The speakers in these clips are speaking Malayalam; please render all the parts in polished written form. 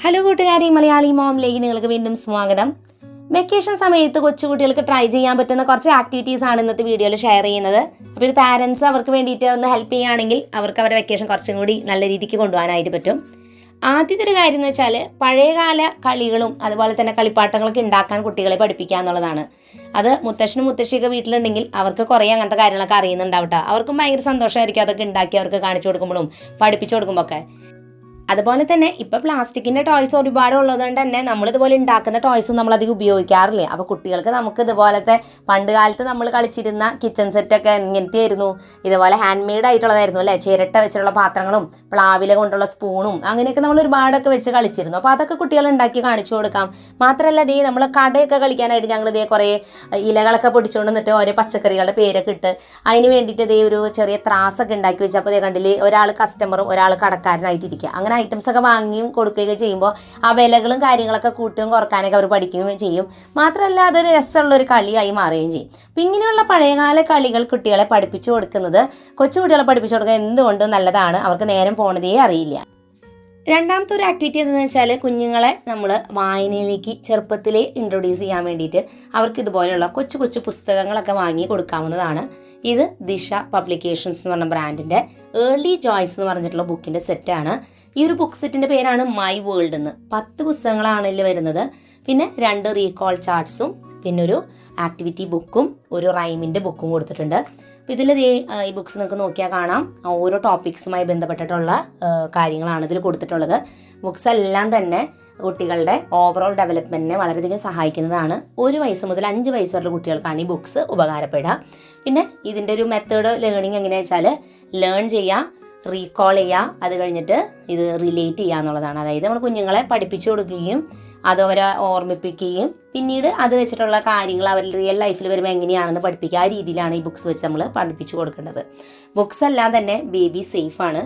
ഹലോ കൂട്ടുകാരി, മലയാളി മോമിലേക്ക് നിങ്ങൾക്ക് വീണ്ടും സ്വാഗതം. വെക്കേഷൻ സമയത്ത് കൊച്ചുകുട്ടികൾക്ക് ട്രൈ ചെയ്യാൻ പറ്റുന്ന കുറച്ച് ആക്ടിവിറ്റീസ് ആണ് ഇന്നത്തെ വീഡിയോയിൽ ഷെയർ ചെയ്യുന്നത്. അപ്പോൾ ഇത് പാരൻസ് അവർക്ക് വേണ്ടിയിട്ട് ഒന്ന് ഹെൽപ്പ് ചെയ്യുകയാണെങ്കിൽ അവർക്ക് അവരുടെ വെക്കേഷൻ കുറച്ചും കൂടി നല്ല രീതിക്ക് കൊണ്ടുപോകാനായിട്ട് പറ്റും. ആദ്യത്തെ ഒരു കാര്യം എന്ന് വെച്ചാൽ പഴയകാല കളികളും അതുപോലെ തന്നെ കളിപ്പാട്ടങ്ങളൊക്കെ ഉണ്ടാക്കാൻ കുട്ടികളെ പഠിപ്പിക്കുക എന്നുള്ളതാണ്. അത് മുത്തശ്ശനും മുത്തശ്ശിയൊക്കെ വീട്ടിലുണ്ടെങ്കിൽ അവർക്ക് കുറേ അങ്ങനത്തെ കാര്യങ്ങളൊക്കെ അറിയുന്നുണ്ടാവട്ടെ. അവർക്കും ഭയങ്കര സന്തോഷമായിരിക്കും അതൊക്കെ ഉണ്ടാക്കി അവർക്ക് കാണിച്ചു കൊടുക്കുമ്പോഴും പഠിപ്പിച്ചു കൊടുക്കുമ്പോൾ ഒക്കെ. അതുപോലെ തന്നെ ഇപ്പോൾ പ്ലാസ്റ്റിക്കിൻ്റെ ടോയ്സ് ഒരുപാട് ഉള്ളതുകൊണ്ട് തന്നെ നമ്മളിതുപോലെ ഉണ്ടാക്കുന്ന ടോയ്സും നമ്മളധികം ഉപയോഗിക്കാറില്ല. അപ്പോൾ കുട്ടികൾക്ക് നമുക്ക് ഇതുപോലത്തെ പണ്ട് കാലത്ത് നമ്മൾ കളിച്ചിരുന്ന കിച്ചൺ സെറ്റൊക്കെ എങ്ങനത്തെ ആയിരുന്നു, ഇതുപോലെ ഹാൻഡ് മെയ്ഡ് ആയിട്ടുള്ളതായിരുന്നു അല്ലേ. ചിരട്ട വെച്ചിട്ടുള്ള പാത്രങ്ങളും പ്ലാവില കൊണ്ടുള്ള സ്പൂണും അങ്ങനെയൊക്കെ നമ്മൾ ഒരുപാടൊക്കെ വെച്ച് കളിച്ചിരുന്നു. അപ്പോൾ അതൊക്കെ കുട്ടികൾ ഉണ്ടാക്കി കാണിച്ചു കൊടുക്കാം. മാത്രമല്ല ഇതേ നമ്മൾ കടയൊക്കെ കളിക്കാനായിട്ട് ഞങ്ങൾ ഇതേ കുറേ ഇലകളൊക്കെ പൊടിച്ചുകൊണ്ട് വന്നിട്ട് ഓരോ പച്ചക്കറികളുടെ പേരൊക്കെ ഇട്ട് അതിന് വേണ്ടിയിട്ട് ഇതേ ഒരു ചെറിയ ത്രാസൊക്കെ ഉണ്ടാക്കി വെച്ചപ്പോൾ ഇതേ കണ്ടിൽ ഒരാൾ കസ്റ്റമറും ഒരാൾ കടക്കാരനായിട്ടിരിക്കുക. അങ്ങനെ ഐറ്റംസ് ഒക്കെ വാങ്ങിയും കൊടുക്കുകയൊക്കെ ചെയ്യുമ്പോൾ ആ വിലകളും കാര്യങ്ങളൊക്കെ കൂട്ടുകയും കുറക്കാനൊക്കെ അവർ പഠിക്കുകയും ചെയ്യും. മാത്രമല്ല അതൊരു രസമുള്ളൊരു കളിയായി മാറുകയും ചെയ്യും. അപ്പം ഇങ്ങനെയുള്ള പഴയകാല കളികൾ കുട്ടികളെ പഠിപ്പിച്ചു കൊടുക്കുന്നത്, കൊച്ചുകുട്ടികളെ പഠിപ്പിച്ചു കൊടുക്കുക എന്തുകൊണ്ടും നല്ലതാണ്. അവർക്ക് നേരം പോണതേ അറിയില്ല. രണ്ടാമത്തെ ഒരു ആക്ടിവിറ്റി എന്താണെന്ന് വെച്ചാൽ കുഞ്ഞുങ്ങളെ നമ്മൾ വായനയിലേക്ക് ചെറുപ്പത്തിലേ ഇൻട്രൊഡ്യൂസ് ചെയ്യാൻ വേണ്ടിയിട്ട് അവർക്ക് ഇതുപോലെയുള്ള കൊച്ചു കൊച്ചു പുസ്തകങ്ങളൊക്കെ വാങ്ങി കൊടുക്കാവുന്നതാണ്. ഇത് ദിശ പബ്ലിക്കേഷൻസ് എന്ന് പറഞ്ഞ ബ്രാൻഡിൻ്റെ ഏർലി ജോയ്സ് എന്ന് പറഞ്ഞിട്ടുള്ള ബുക്കിൻ്റെ സെറ്റാണ്. ഈ ഒരു ബുക്ക് സെറ്റിൻ്റെ പേരാണ് മൈ വേൾഡ് എന്ന്. 10 പുസ്തകങ്ങളാണ് ഇതിൽ വരുന്നത്. പിന്നെ 2 റീകോൾ ചാർട്ട്സും പിന്നെ ഒരു ആക്ടിവിറ്റി ബുക്കും ഒരു റൈമിൻ്റെ ബുക്കും കൊടുത്തിട്ടുണ്ട്. അപ്പോൾ ഇതിൽ ഈ ബുക്സ് നിങ്ങൾക്ക് നോക്കിയാൽ കാണാം ഓരോ ടോപ്പിക്സുമായി ബന്ധപ്പെട്ടിട്ടുള്ള കാര്യങ്ങളാണ് ഇതിൽ കൊടുത്തിട്ടുള്ളത്. ബുക്സ് എല്ലാം തന്നെ കുട്ടികളുടെ ഓവറോൾ ഡെവലപ്മെൻറ്റിനെ വളരെയധികം സഹായിക്കുന്നതാണ്. 1 വയസ്സ് മുതൽ 5 വയസ്സ് വരെയുള്ള കുട്ടികൾക്കാണ് ഈ ബുക്സ് ഉപകാരപ്പെടുക. പിന്നെ ഇതിൻ്റെ ഒരു മെത്തേഡ് ലേണിംഗ് എങ്ങനെയാണെന്ന് വെച്ചാൽ ലേൺ ചെയ്യുക, റീകോൾ ചെയ്യുക, അത് കഴിഞ്ഞിട്ട് ഇത് റിലേറ്റ് ചെയ്യുക എന്നുള്ളതാണ്. അതായത് നമ്മൾ കുഞ്ഞുങ്ങളെ പഠിപ്പിച്ചു കൊടുക്കുകയും അത് അവരെ ഓർമ്മിപ്പിക്കുകയും പിന്നീട് അത് വെച്ചിട്ടുള്ള കാര്യങ്ങൾ അവർ റിയൽ ലൈഫിൽ വരുമ്പോൾ എങ്ങനെയാണെന്ന് പഠിപ്പിക്കുക. ആ രീതിയിലാണ് ഈ ബുക്സ് വെച്ച് നമ്മൾ പഠിപ്പിച്ചു കൊടുക്കേണ്ടത്. ബുക്സ് എല്ലാം തന്നെ ബേബി സേഫാണ്.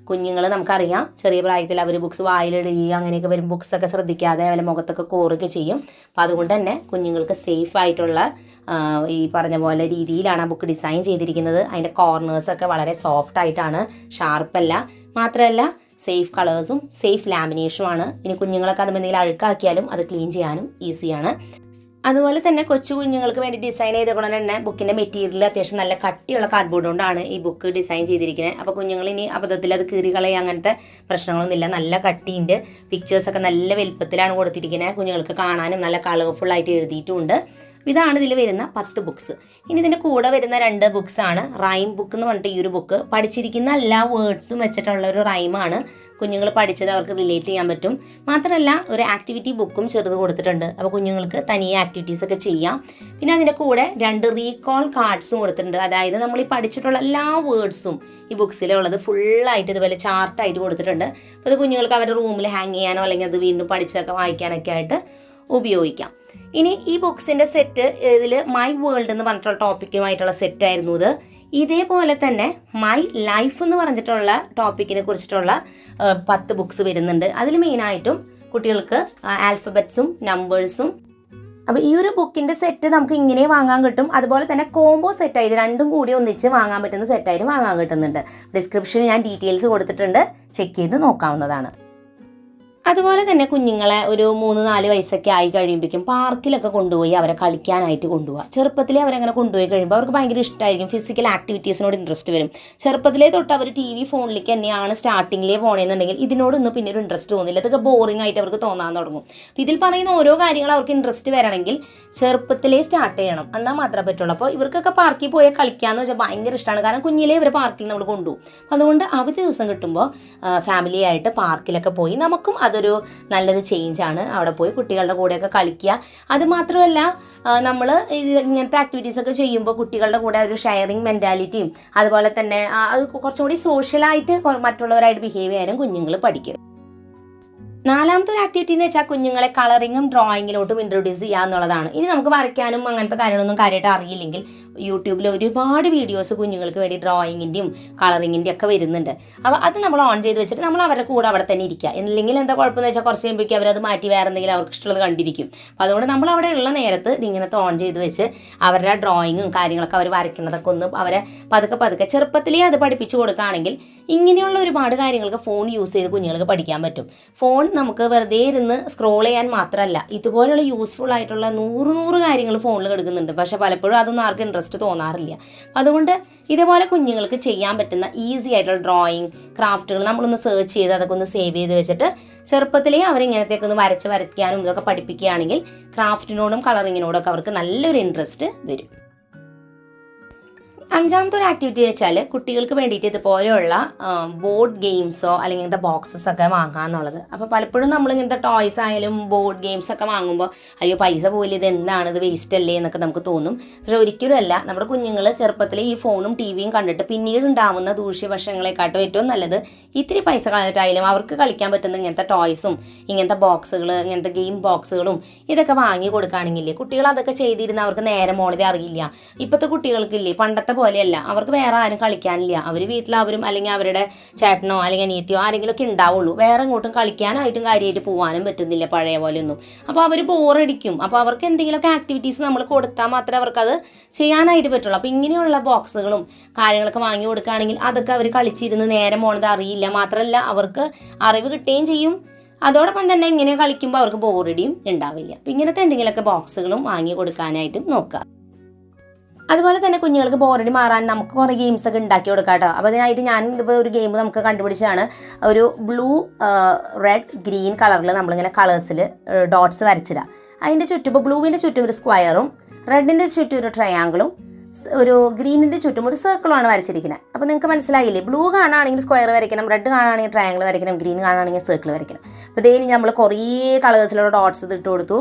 കുഞ്ഞുങ്ങൾ നമുക്കറിയാം ചെറിയ പ്രായത്തിൽ അവർ ബുക്സ് വായിലിടുകയും അങ്ങനെയൊക്കെ വരും ബുക്സൊക്കെ ശ്രദ്ധിക്കാതെ അവരെ മുഖത്തൊക്കെ കോറുകയൊക്കെ ചെയ്യും. അപ്പോൾ അതുകൊണ്ട് തന്നെ കുഞ്ഞുങ്ങൾക്ക് സേഫ് ആയിട്ടുള്ള ഈ പറഞ്ഞ പോലെ രീതിയിലാണ് ആ ബുക്ക് ഡിസൈൻ ചെയ്തിരിക്കുന്നത്. അതിൻ്റെ കോർണേഴ്സൊക്കെ വളരെ സോഫ്റ്റ് ആയിട്ടാണ്, ഷാർപ്പല്ല. മാത്രമല്ല സേഫ് കളേഴ്സും സേഫ് ലാമിനേഷനുമാണ്. ഇനി കുഞ്ഞുങ്ങളൊക്കെ അതുമ്പോൾ എന്തെങ്കിലും അഴുക്കാക്കിയാലും അത് ക്ലീൻ ചെയ്യാനും ഈസിയാണ്. അതുപോലെ തന്നെ കൊച്ചു കുഞ്ഞുങ്ങൾക്ക് വേണ്ടി ഡിസൈൻ ചെയ്തുകൊണ്ട് തന്നെ ബുക്കിൻ്റെ മെറ്റീരിയൽ അത്യാവശ്യം നല്ല കട്ടിയുള്ള കാർഡ്ബോർഡ് കൊണ്ടാണ് ഈ ബുക്ക് ഡിസൈൻ ചെയ്തിരിക്കുന്നത്. അപ്പോൾ കുഞ്ഞുങ്ങൾ ഇനി അബദ്ധത്തിൽ അത് കീറികളയും അങ്ങനത്തെ പ്രശ്നങ്ങളൊന്നുമില്ല. നല്ല കട്ടിയുണ്ട്. പിക്ചേഴ്സൊക്കെ നല്ല വലുപ്പത്തിലാണ് കൊടുത്തിരിക്കുന്നത്. കുഞ്ഞുങ്ങൾക്ക് കാണാനും നല്ല കളർഫുള്ളായിട്ട് എഴുതിയിട്ടുമുണ്ട്. ഇതാണ് ഇതിൽ വരുന്ന 10 ബുക്സ്. ഇനി ഇതിൻ്റെ കൂടെ വരുന്ന 2 ബുക്സാണ് റൈം ബുക്ക് എന്ന് പറഞ്ഞിട്ട് ഈ ഒരു ബുക്ക്. പഠിച്ചിരിക്കുന്ന എല്ലാ വേർഡ്സും വെച്ചിട്ടുള്ള ഒരു റൈമാണ്. കുഞ്ഞുങ്ങൾ പഠിച്ചത് അവർക്ക് റിലേറ്റ് ചെയ്യാൻ പറ്റും. മാത്രമല്ല ഒരു ആക്ടിവിറ്റി ബുക്കും ചെറുത് കൊടുത്തിട്ടുണ്ട്. അപ്പോൾ കുഞ്ഞുങ്ങൾക്ക് തനിയെ ആക്ടിവിറ്റീസൊക്കെ ചെയ്യാം. പിന്നെ അതിൻ്റെ കൂടെ 2 റീകോൾ കാർഡ്സും കൊടുത്തിട്ടുണ്ട്. അതായത് നമ്മൾ ഈ പഠിച്ചിട്ടുള്ള എല്ലാ വേർഡ്സും ഈ ബുക്സിലുള്ളത് ഫുള്ളായിട്ട് ഇതുപോലെ ചാർട്ടായിട്ട് കൊടുത്തിട്ടുണ്ട്. അപ്പോൾ ഇത് കുഞ്ഞുങ്ങൾക്ക് അവരുടെ റൂമിൽ ഹാങ് ചെയ്യാനോ അല്ലെങ്കിൽ അത് വീണ്ടും പഠിച്ചൊക്കെ വായിക്കാനൊക്കെ ആയിട്ട് ഉപയോഗിക്കാം. ഇനി ഈ ബുക്സിൻ്റെ സെറ്റ് ഇതിൽ മൈ വേൾഡ് എന്ന് പറഞ്ഞിട്ടുള്ള ടോപ്പിക്കുമായിട്ടുള്ള സെറ്റായിരുന്നു ഇത്. ഇതേപോലെ തന്നെ മൈ ലൈഫ് എന്ന് പറഞ്ഞിട്ടുള്ള ടോപ്പിക്കിനെ കുറിച്ചിട്ടുള്ള 10 ബുക്സ് വരുന്നുണ്ട്. അതിൽ മെയിനായിട്ടും കുട്ടികൾക്ക് ആൽഫബറ്റ്സും നമ്പേഴ്സും. അപ്പോൾ ഈ ഒരു ബുക്കിൻ്റെ സെറ്റ് നമുക്ക് ഇങ്ങനെ വാങ്ങാൻ കിട്ടും. അതുപോലെ തന്നെ കോംബോ സെറ്റായിട്ട് 2ഉം കൂടി ഒന്നിച്ച് വാങ്ങാൻ പറ്റുന്ന സെറ്റായിട്ട് വാങ്ങാൻ കിട്ടുന്നുണ്ട്. ഡിസ്ക്രിപ്ഷനിൽ ഞാൻ ഡീറ്റെയിൽസ് കൊടുത്തിട്ടുണ്ട്, ചെക്ക് ചെയ്ത് നോക്കാവുന്നതാണ്. അതുപോലെ തന്നെ കുഞ്ഞുങ്ങളെ ഒരു 3-4 വയസ്സൊക്കെ ആയി കഴിയുമ്പോഴേക്കും പാർക്കിലൊക്കെ കൊണ്ടുപോയി അവരെ കളിക്കാനായിട്ട് കൊണ്ടുപോകുക. ചെറുപ്പത്തിലേ അവരങ്ങനെ കൊണ്ടുപോയി കഴിയുമ്പോൾ അവർക്ക് ഭയങ്കര ഇഷ്ടമായിരിക്കും. ഫിസിക്കൽ ആക്ടിവിറ്റീസിനോട് ഇൻട്രസ്റ്റ് വരും. ചെറുപ്പത്തിലേ തൊട്ട് അവർ TV ഫോണിലേക്ക് തന്നെയാണ് സ്റ്റാർട്ടിങ്ങിലേ പോകണമെന്നുണ്ടെങ്കിൽ ഇതിനോടൊന്നും പിന്നെ ഒരു ഇൻട്രസ്റ്റ് തോന്നില്ല. ഇതൊക്കെ ബോറിംഗ് ആയിട്ട് അവർക്ക് തോന്നാൻ തുടങ്ങും. അപ്പോൾ ഇതിൽ പറയുന്ന ഓരോ കാര്യങ്ങൾ അവർക്ക് ഇൻട്രസ്റ്റ് വരണമെങ്കിൽ ചെറുപ്പത്തിലേ സ്റ്റാർട്ട് ചെയ്യണം, എന്നാൽ മാത്രമേ പറ്റുള്ളൂ. അപ്പോൾ ഇവർക്കൊക്കെ പാർക്കിൽ പോയി കളിക്കാമെന്ന് വെച്ചാൽ ഭയങ്കര ഇഷ്ടമാണ്. കാരണം കുഞ്ഞിലേ ഇവർ പാർക്കിൽ നമ്മൾ കൊണ്ടുപോകും. അതുകൊണ്ട് അവധി ദിവസം കിട്ടുമ്പോൾ ഫാമിലി ആയിട്ട് പാർക്കിലൊക്കെ പോയി നമുക്കും അതൊരു നല്ലൊരു ചേഞ്ചാണ്. അവിടെ പോയി കുട്ടികളുടെ കൂടെയൊക്കെ കളിക്കുക. അതുമാത്രമല്ല നമ്മൾ ഇങ്ങനത്തെ ആക്ടിവിറ്റീസൊക്കെ ചെയ്യുമ്പോൾ കുട്ടികളുടെ കൂടെ ഒരു ഷെയറിങ് മെൻറ്റാലിറ്റിയും അതുപോലെ തന്നെ അത് കുറച്ചും കൂടി സോഷ്യലായിട്ട് മറ്റുള്ളവരായിട്ട് ബിഹേവ് ചെയ്യാനും കുഞ്ഞുങ്ങൾ പഠിക്കും. 4ാമത്തെ ഒരു ആക്ടിവിറ്റി എന്ന് വെച്ചാൽ കുഞ്ഞുങ്ങളെ കളറിങ്ങും ഡ്രോയിങ്ങിലോട്ടും ഇൻട്രൊഡ്യൂസ് ചെയ്യുക എന്നുള്ളതാണ്. ഇനി നമുക്ക് വരയ്ക്കാനും അങ്ങനത്തെ കാര്യങ്ങളൊന്നും കാര്യമായിട്ട് അറിയില്ലെങ്കിൽ യൂട്യൂബിൽ ഒരുപാട് വീഡിയോസ് കുഞ്ഞുങ്ങൾക്ക് വേണ്ടി ഡ്രോയിങ്ങിൻ്റെയും കളറിങ്ങിൻ്റെയും ഒക്കെ വരുന്നുണ്ട്. അപ്പോൾ അത് നമ്മൾ ഓൺ ചെയ്ത് വെച്ചിട്ട് നമ്മൾ അവരുടെ കൂടെ അവിടെ തന്നെ ഇരിക്കുക. ഇല്ലെങ്കിൽ എന്താ കുഴപ്പമെന്ന് വെച്ചാൽ കുറച്ച് കഴിയുമ്പോഴേക്കും അവരത് മാറ്റി വേറെ എന്തെങ്കിലും അവർക്ക് ഇഷ്ടമുള്ളത് കണ്ടിരിക്കും. അപ്പോൾ അതുകൊണ്ട് നമ്മൾ അവിടെ ഉള്ള നേരത്ത് ഇതിങ്ങനത്തെ ഓൺ ചെയ്ത് വെച്ച് അവരുടെ ഡ്രോയിങ്ങും കാര്യങ്ങളൊക്കെ അവർ വരയ്ക്കുന്നതൊക്കെ ഒന്ന് അവരെ പതുക്കെ ചെറുപ്പത്തിലേ അത് പഠിപ്പിച്ചു കൊടുക്കുകയാണെങ്കിൽ ഇങ്ങനെയുള്ള ഒരുപാട് കാര്യങ്ങൾക്ക് ഫോൺ യൂസ് ചെയ്ത് കുഞ്ഞുങ്ങൾക്ക് പഠിക്കാൻ പറ്റും. ഫോൺ നമുക്ക് വെറുതെ ഇരുന്ന് സ്ക്രോൾ ചെയ്യാൻ മാത്രമല്ല, ഇതുപോലുള്ള യൂസ്ഫുൾ ആയിട്ടുള്ള നൂറ് കാര്യങ്ങൾ ഫോണിൽ കിടക്കുന്നുണ്ട്. പക്ഷേ പലപ്പോഴും അതൊന്നും ആർക്കും ഇൻട്രസ്റ്റ് തോന്നാറില്ല. അതുകൊണ്ട് ഇതുപോലെ കുഞ്ഞുങ്ങൾക്ക് ചെയ്യാൻ പറ്റുന്ന ഈസി ആയിട്ടുള്ള ഡ്രോയിങ് ക്രാഫ്റ്റുകൾ നമ്മളൊന്ന് സെർച്ച് ചെയ്ത് അതൊക്കെ ഒന്ന് സേവ് ചെയ്ത് വെച്ചിട്ട് ചെറുപ്പത്തിലേ അവരിങ്ങനത്തേക്ക് ഒന്ന് വരയ്ക്കാനും ഇതൊക്കെ പഠിപ്പിക്കുകയാണെങ്കിൽ ക്രാഫ്റ്റിനോടും കളറിങ്ങിനോടും ഒക്കെ അവർക്ക് നല്ലൊരു ഇൻട്രസ്റ്റ് വരും. അഞ്ചാമത്തെ ഒരു ആക്ടിവിറ്റി വെച്ചാൽ കുട്ടികൾക്ക് വേണ്ടിയിട്ട് ഇതുപോലെയുള്ള ബോർഡ് ഗെയിംസോ അല്ലെങ്കിൽ ഇങ്ങനത്തെ ബോക്സസ് ഒക്കെ വാങ്ങാമെന്നുള്ളത്. അപ്പോൾ പലപ്പോഴും നമ്മൾ ഇങ്ങനത്തെ ടോയ്സ് ആയാലും ബോർഡ് ഗെയിംസ് ഒക്കെ വാങ്ങുമ്പോൾ അയ്യോ പൈസ പോയില്ല, ഇത് എന്താണ്, ഇത് വേസ്റ്റ് അല്ലേ എന്നൊക്കെ നമുക്ക് തോന്നും. പക്ഷെ ഒരിക്കലും അല്ല. നമ്മുടെ കുഞ്ഞുങ്ങൾ ചെറുപ്പത്തിൽ ഈ ഫോണും ടി വിയും കണ്ടിട്ട് പിന്നീട് ഉണ്ടാവുന്ന ദൂഷ്യവശങ്ങളെക്കാട്ടും ഏറ്റവും നല്ലത് ഇത്തിരി പൈസ കളഞ്ഞിട്ടായാലും അവർക്ക് കളിക്കാൻ പറ്റുന്ന ഇങ്ങനത്തെ ടോയ്സും ഇങ്ങനത്തെ ബോക്സുകൾ, ഇങ്ങനത്തെ ഗെയിം ബോക്സുകളും ഇതൊക്കെ വാങ്ങി കൊടുക്കുകയാണെങ്കിൽ കുട്ടികൾ അതൊക്കെ ചെയ്തിരുന്ന അവർക്ക് നേരെ പോണതേ അറിയില്ല. ഇപ്പോഴത്തെ കുട്ടികൾക്കില്ലേ പണ്ടത്തെ പോലെയല്ല, അവർക്ക് വേറെ ആരും കളിക്കാനില്ല. അവർ വീട്ടിലവരും അല്ലെങ്കിൽ അവരുടെ ചേട്ടനോ അല്ലെങ്കിൽ അനിയത്തിയോ ആരെങ്കിലുമൊക്കെ ഉണ്ടാവുള്ളൂ. വേറെ എങ്ങോട്ടും കളിക്കാനായിട്ടും കാര്യമായിട്ട് പോകാനും പറ്റുന്നില്ല പഴയ പോലെയൊന്നും. അപ്പോൾ അവർ ബോറടിക്കും. അപ്പോൾ അവർക്ക് എന്തെങ്കിലുമൊക്കെ ആക്ടിവിറ്റീസ് നമ്മൾ കൊടുത്താൽ മാത്രമേ അവർക്കത് ചെയ്യാനായിട്ട് പറ്റുള്ളൂ. അപ്പോൾ ഇങ്ങനെയുള്ള ബോക്സുകളും കാര്യങ്ങളൊക്കെ വാങ്ങി കൊടുക്കുകയാണെങ്കിൽ അതൊക്കെ അവർ കളിച്ചിരുന്ന് നേരം പോണത് അറിയില്ല. മാത്രമല്ല അവർക്ക് അറിവ് കിട്ടുകയും ചെയ്യും. അതോടൊപ്പം തന്നെ ഇങ്ങനെ കളിക്കുമ്പോൾ അവർക്ക് ബോറടിയും ഉണ്ടാവില്ല. അപ്പോൾ ഇങ്ങനത്തെ എന്തെങ്കിലുമൊക്കെ ബോക്സുകളും വാങ്ങി കൊടുക്കാനായിട്ടും നോക്കുക. അതുപോലെ തന്നെ കുഞ്ഞുങ്ങൾക്ക് ബോറടി മാറാൻ നമുക്ക് കുറേ ഗെയിംസ് ഒക്കെ ഉണ്ടാക്കി കൊടുക്കാം കേട്ടോ. അപ്പോൾ അതിനായിട്ട് ഞാൻ ഇതിപ്പോൾ ഒരു ഗെയിം നമുക്ക് കണ്ടുപിടിച്ചാണ്. ഒരു ബ്ലൂ റെഡ് ഗ്രീൻ കളറിൽ നമ്മളിങ്ങനെ കളേഴ്സിൽ ഡോട്ട്സ് വരച്ചിടുക. അതിൻ്റെ ചുറ്റും ഇപ്പോൾ ബ്ലൂവിൻ്റെ ചുറ്റും ഒരു സ്ക്വയറും റെഡിൻ്റെ ചുറ്റും ഒരു ട്രയാങ്കിളും ഒരു ഗ്രീനിൻ്റെ ചുറ്റും ഒരു സർക്കിളുമാണ് വരച്ചിരിക്കുന്നത്. അപ്പോൾ നിങ്ങൾക്ക് മനസ്സിലായില്ലേ, ബ്ലൂ കാണുകയാണെങ്കിൽ സ്ക്വയർ വരയ്ക്കണം, റെഡ് കാണുകയാണെങ്കിൽ ട്രയാങ്കിൾ വരയ്ക്കണം, ഗ്രീൻ കാണുകയാണെങ്കിൽ സർക്കിൾ വരയ്ക്കണം. അപ്പോൾ ഇതേ നമ്മൾ കുറേ കളേഴ്സിലുള്ള ഡോട്ട്സ് ഇട്ട് കൊടുത്തു.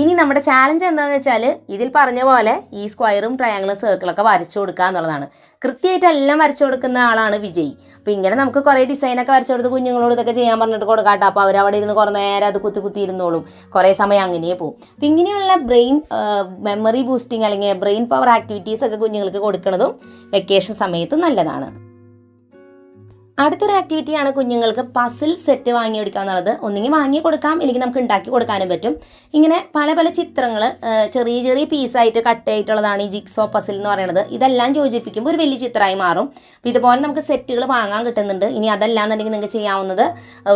ഇനി നമ്മുടെ ചാലഞ്ച് എന്താണെന്ന് വെച്ചാൽ ഇതിൽ പറഞ്ഞ പോലെ ഈ സ്ക്വയറും ട്രയാങ്കിളും സർക്കിളൊക്കെ വരച്ചു കൊടുക്കുക എന്നുള്ളതാണ്. കൃത്യമായിട്ട് എല്ലാം വരച്ചു കൊടുക്കുന്ന ആളാണ് വിജയി. അപ്പോൾ ഇങ്ങനെ നമുക്ക് കുറേ ഡിസൈനൊക്കെ വരച്ചു കൊടുത്ത് കുഞ്ഞുങ്ങളോട് ഇതൊക്കെ ചെയ്യാൻ പറഞ്ഞിട്ട് കൊടുക്കാട്ടോ. അപ്പോൾ അവരവിടെ ഇരുന്ന് കുറേ നേരം അത് കുത്തി ഇരുന്നോളും, കുറേ സമയം അങ്ങനെ പോകും. അപ്പോൾ ഇങ്ങനെയുള്ള ബ്രെയിൻ മെമ്മറി ബൂസ്റ്റിംഗ് അല്ലെങ്കിൽ ബ്രെയിൻ പവർ ആക്ടിവിറ്റീസ് ഒക്കെ കുഞ്ഞുങ്ങൾക്ക് കൊടുക്കുന്നതും വെക്കേഷൻ സമയത്ത് നല്ലതാണ്. അടുത്തൊരു ആക്ടിവിറ്റിയാണ് കുഞ്ഞുങ്ങൾക്ക് പസിൽ സെറ്റ് വാങ്ങി കൊടുക്കുക എന്നുള്ളത്. ഒന്നുകിൽ വാങ്ങി കൊടുക്കാം, അല്ലെങ്കിൽ നമുക്ക് ഉണ്ടാക്കി കൊടുക്കാനും പറ്റും. ഇങ്ങനെ പല പല ചിത്രങ്ങൾ ചെറിയ ചെറിയ പീസായിട്ട് കട്ട് ആയിട്ടുള്ളതാണ് ഈ ജിക്സോ പസിൽ എന്ന് പറയുന്നത്. ഇതെല്ലാം യോജിപ്പിക്കുമ്പോൾ ഒരു വലിയ ചിത്രമായി മാറും. അപ്പോൾ ഇതുപോലെ നമുക്ക് സെറ്റുകൾ വാങ്ങാൻ കിട്ടുന്നുണ്ട്. ഇനി അതല്ലാന്നുണ്ടെങ്കിൽ നിങ്ങൾക്ക് ചെയ്യാവുന്നത്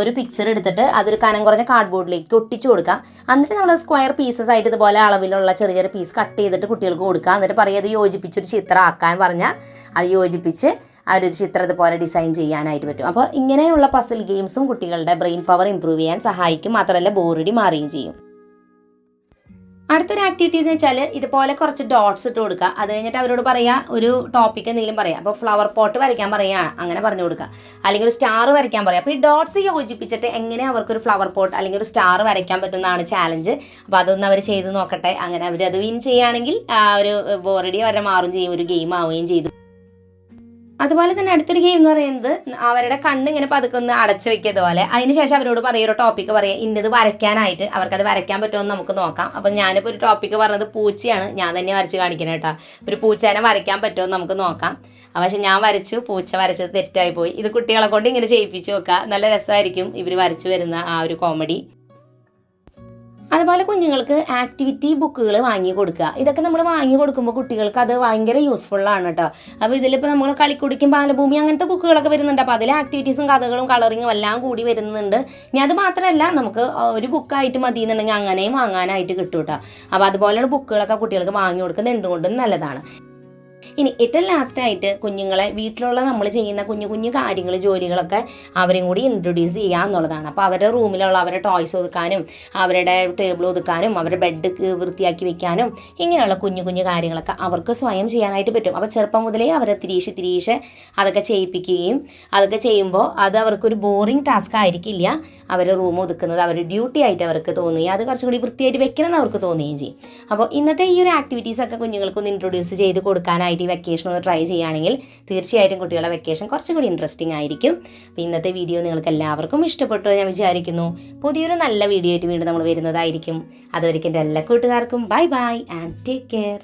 ഒരു പിക്ചർ എടുത്തിട്ട് അതൊരു കനം കുറഞ്ഞ കാർഡ്ബോർഡിലേക്ക് ഒട്ടിച്ചു കൊടുക്കാം. എന്നിട്ട് നമ്മൾ സ്ക്വയർ പീസസ് ആയിട്ട് ഇതുപോലെ അളവിലുള്ള ചെറിയ ചെറിയ പീസ് കട്ട് ചെയ്തിട്ട് കുട്ടികൾക്ക് കൊടുക്കുക. എന്നിട്ട് പറയുക അത് യോജിപ്പിച്ചൊരു ചിത്രം ആക്കാൻ പറഞ്ഞാൽ അത് യോജിപ്പിച്ച് ആ ഒരു ചിത്രം പോലെ ഡിസൈൻ ചെയ്യാനായിട്ട് പറ്റും. അപ്പോൾ ഇങ്ങനെയുള്ള പസിൽ ഗെയിംസും കുട്ടികളുടെ ബ്രെയിൻ പവർ ഇമ്പ്രൂവ് ചെയ്യാൻ സഹായിക്കും. മാത്രമല്ല ബോറടി മാറുകയും ചെയ്യും. അടുത്തൊരു ആക്ടിവിറ്റി എന്ന് വെച്ചാൽ ഇതുപോലെ കുറച്ച് ഡോട്ട്സ് ഇട്ട് കൊടുക്കുക. അത് കഴിഞ്ഞിട്ട് അവരോട് പറയുക ഒരു ടോപ്പിക് എന്തെങ്കിലും പറയാം. അപ്പോൾ ഫ്ലവർ പോട്ട് വരയ്ക്കാൻ പറയുകയാണ്, അങ്ങനെ പറഞ്ഞു കൊടുക്കുക. അല്ലെങ്കിൽ ഒരു സ്റ്റാർ വരയ്ക്കാൻ പറയാം. അപ്പോൾ ഈ ഡോട്ട്സ് യോജിപ്പിച്ചിട്ട് എങ്ങനെ അവർക്കൊരു ഫ്ലവർ പോട്ട് അല്ലെങ്കിൽ ഒരു സ്റ്റാർ വരയ്ക്കാൻ പറ്റുന്നതാണ് ചാലഞ്ച്. അപ്പോൾ അതൊന്ന് അവർ ചെയ്ത് നോക്കട്ടെ. അങ്ങനെ അവരത് വിൻ ചെയ്യുകയാണെങ്കിൽ ഒരു ബോറടി അവരെ മാറും ചെയ്യും, ഒരു ഗെയിം ആവുകയും ചെയ്തു. അതുപോലെ തന്നെ അടുത്തൊരു ഗെയിം എന്ന് പറയുന്നത് അവരുടെ കണ്ണിങ്ങനെ പതുക്കെ ഒന്ന് അടച്ചു വെക്കിയത് പോലെ. അതിനുശേഷം അവരോട് പറയുക ഒരു ടോപ്പിക്ക് പറയുക, ഇന്നത് വരയ്ക്കാനായിട്ട്. അവർക്കത് വരയ്ക്കാൻ പറ്റുമെന്ന് നമുക്ക് നോക്കാം. അപ്പം ഞാനിപ്പോൾ ഒരു ടോപ്പിക്ക് പറഞ്ഞത് പൂച്ചയാണ്, ഞാൻ തന്നെ വരച്ച് കാണിക്കണം കേട്ടോ. ഒരു പൂച്ചേനെ വരയ്ക്കാൻ പറ്റുമെന്ന് നമുക്ക് നോക്കാം. പക്ഷെ ഞാൻ വരച്ചു, പൂച്ച വരച്ചത് തെറ്റായി പോയി. ഇത് കുട്ടികളെ കൊണ്ട് ഇങ്ങനെ ചെയ്യിപ്പിച്ച് നോക്കുക, നല്ല രസമായിരിക്കും ഇവർ വരച്ച് വരുന്ന ആ ഒരു കോമഡി. അതുപോലെ കുഞ്ഞുങ്ങൾക്ക് ആക്ടിവിറ്റി ബുക്കുകൾ വാങ്ങി കൊടുക്കുക. ഇതൊക്കെ നമ്മൾ വാങ്ങി കൊടുക്കുമ്പോൾ കുട്ടികൾക്ക് അത് ഭയങ്കര യൂസ്ഫുള്ളാണ് കേട്ടോ. അപ്പോൾ ഇതിലിപ്പോൾ നമ്മൾ കളിക്കുടിക്കും ബാലഭൂമി അങ്ങനത്തെ ബുക്കുകളൊക്കെ വരുന്നുണ്ട്. അപ്പോൾ അതിൽ ആക്ടിവിറ്റീസും കഥകളും കളറിങ്ങും എല്ലാം കൂടി വരുന്നുണ്ട്. ഇനി അത് മാത്രമല്ല നമുക്ക് ഒരു ബുക്കായിട്ട് മതി എന്നുണ്ടെങ്കിൽ അങ്ങനെയും വാങ്ങാനായിട്ട് കിട്ടും കേട്ടോ. അപ്പോൾ അതുപോലെയുള്ള ബുക്കുകളൊക്കെ കുട്ടികൾക്ക് വാങ്ങി കൊടുക്കുന്നത് എന്തുകൊണ്ടും നല്ലതാണ്. ഇനി ഏറ്റവും ലാസ്റ്റായിട്ട് കുഞ്ഞുങ്ങളെ വീട്ടിലുള്ള നമ്മൾ ചെയ്യുന്ന കുഞ്ഞു കുഞ്ഞു കാര്യങ്ങൾ ജോലികളൊക്കെ അവരെയും കൂടി ഇൻട്രൊഡ്യൂസ് ചെയ്യുക എന്നുള്ളതാണ്. അപ്പോൾ അവരുടെ റൂമിലുള്ള അവരുടെ ടോയ്സ് ഒതുക്കാനും അവരുടെ ടേബിൾ ഒതുക്കാനും അവരുടെ ബെഡ് വൃത്തിയാക്കി വെക്കാനും ഇങ്ങനെയുള്ള കുഞ്ഞു കുഞ്ഞു കാര്യങ്ങളൊക്കെ അവർക്ക് സ്വയം ചെയ്യാനായിട്ട് പറ്റും. അപ്പോൾ ചെറുപ്പം മുതലേ അവരെ തിരീശ് അതൊക്കെ ചെയ്യിപ്പിക്കുകയും അതൊക്കെ ചെയ്യുമ്പോൾ അത് അവർക്കൊരു ബോറിംഗ് ടാസ്ക് ആയിരിക്കില്ല. അവരുടെ റൂം ഒതുക്കുന്നത് അവരുടെ ഡ്യൂട്ടി ആയിട്ട് അവർക്ക് തോന്നുകയും അത് കുറച്ചും കൂടി വൃത്തിയായിട്ട് വെക്കണമെന്ന് അവർക്ക് തോന്നുകയും ചെയ്യും. അപ്പോൾ ഇന്നത്തെ ഈ ഒരു ആക്ടിവിറ്റീസൊക്കെ കുഞ്ഞുങ്ങൾക്കൊന്ന് ഇൻട്രൊഡ്യൂസ് ചെയ്ത് കൊടുക്കാനായിട്ട് വെക്കേഷൻ ഒന്ന് ട്രൈ ചെയ്യുകയാണെങ്കിൽ തീർച്ചയായിട്ടും കുട്ടികളുടെ വെക്കേഷൻ കുറച്ചും കൂടി ഇൻട്രസ്റ്റിംഗ് ആയിരിക്കും. അപ്പോൾ ഇന്നത്തെ വീഡിയോ നിങ്ങൾക്ക് എല്ലാവർക്കും ഇഷ്ടപ്പെട്ടു ഞാൻ വിചാരിക്കുന്നു. പുതിയൊരു നല്ല വീഡിയോ ആയിട്ട് വീണ്ടും നമ്മൾ വരുന്നതായിരിക്കും. അതുവരെയ്ക്കും എൻ്റെ എല്ലാ കൂട്ടുകാർക്കും ബൈ ആൻഡ് ടേക്ക് കെയർ.